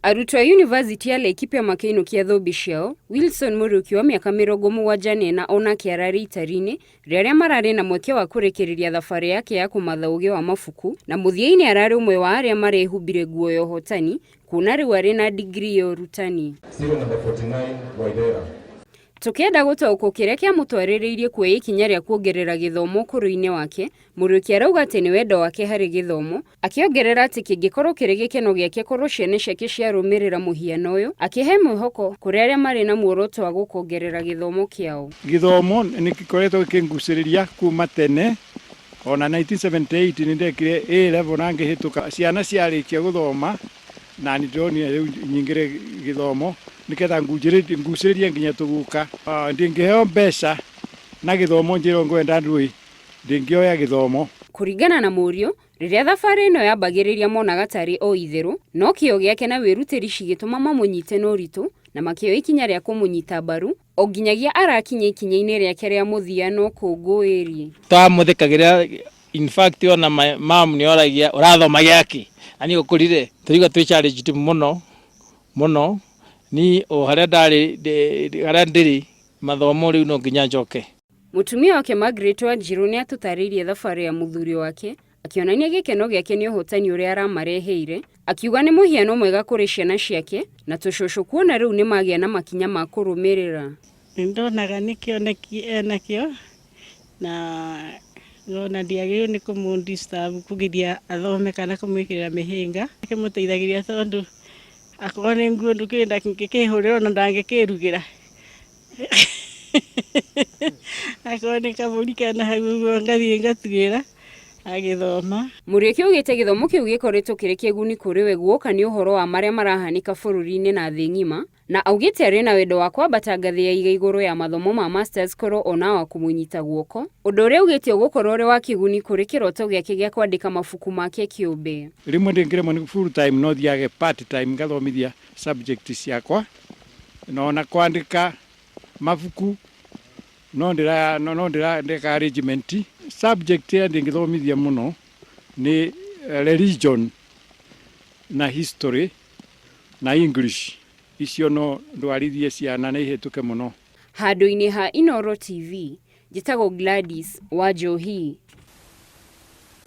Arutwo a University ya Laikipia makĩinũkia thũmbi ciao, Wilson Mũriuki wa mĩaka 74 onake ararĩ itari-inĩ rĩrĩa mararĩ na mweke wa kũrĩkĩrĩria thabarĩ yake ya kũmatha ũũgĩ wa mabuku, na mũthia-inĩ ararĩ ũmwe wa arĩa marehumbire nguo ya ũhotani, kuona rĩu arĩ na degree ya ũrutani. Tũkĩenda gũtaũkwo kĩrĩa kĩamũtwarĩrĩirie kuoya ikinya rĩa kuongerera gĩthomo ũkũrũ-inĩ wake, Mũriuki arauga atĩ nĩ wendo wake harĩ gĩthomo, akĩongerera atĩ kĩngĩkorwo kĩrĩ gĩkeno gĩake korwo ciana ciake ciarũmĩrĩra mũhiano ũyũ, akĩhe mwĩhoko kũrĩ arĩa marĩ na muoroto wa gũkongerera gĩthomo kĩao. Gĩthomo nĩ gĩkoretwo gĩkĩngucĩrĩria kuma tene, ona 1978 nĩ ndekire A level na ngĩhĩtũka. Ciana ciarĩkia gũthoma na nĩ ndonire rĩu nyingĩre gĩthomo nĩgetha ngucĩrĩrie nginya tũguka. Ndingĩheo mbeca na gĩthomo njĩrwo ngwenda ndũĩ, ndingĩoya gĩthomo. Kũringana na Mũriũ, rĩrĩa thabarĩ ĩno yambagĩrĩria monaga tarĩ o itherũ, no kĩyo gĩake na wĩrutĩri cigĩtũma mamũnyite na ũritũ na makĩoya ikinya rĩa kũmũnyita mbaru o nginyagia arakinya ikinya-inĩ rĩake rĩa mũthia no kũngũĩri. Twamũthikagĩrĩra, in fact ona mam nĩ oragia ũrathoma gĩaki, na nĩ ũkũrire tũriga twĩ challenge mũno ni o harĩa ndĩrĩ mathomo rĩu no nginya njoke. Mũtumia wake Margaret Wanjiru nĩ atũtarĩirie thabarĩ ya mũthuri wake, akĩonania gĩkeno gĩake nĩ ũhotani ũrĩa aramareheire, akiuga nĩ mũhiano mwega kũrĩ ciana ciake na tũcũcũ kuona rĩu nĩ magĩa na makinya ma kũrũmĩrĩra. Nĩndonaga nĩ kĩoneki enakĩo na ngona ndiagĩrĩirwo nĩ kũmũ-disturb kũgiria athome kana kũmwĩkĩrĩra mĩhĩnga. Kĩmũteithagĩria tondũ akorwo nĩ nguo ndũkĩenda ngĩkĩhũrĩrwo na ndangĩkĩrugĩra. Akorwo nĩ kabũri kana hau ũguo ngathiĩ ngatuĩra agĩthoma. Mũriuki augĩte gĩthomo kĩu gĩkoretwo kĩrĩ kĩguni kũrĩ we guoka nĩ ũhoro wa marĩa marahanĩka bũrũri-inĩ na thĩ ng'ima, na augĩte arĩ na wendo wa kwambata ngathĩ ya iga igũrũ ya mathomo ma masters korwo ona wa kũmũnyita guoko, ũndũ ũrĩa augĩte ũgũkorwo ũrĩ wa kĩguni kũrĩ kĩroto gĩake gĩa kwandĩka mabuku make kĩũmbe. Rĩmwe ndĩngĩremwo nĩ full time no thiage part time ngathomithia subject ciakwa, na kwandĩka mabuku no ndĩreka arrangement. Subject ya ndĩngĩthomithia mũno nĩ religion na history na English. Icio no ndwarithie ciana na ihĩtũke mũno. Handũ-inĩ ha Inooro TV, njĩtagwo Gladys Wanjohi.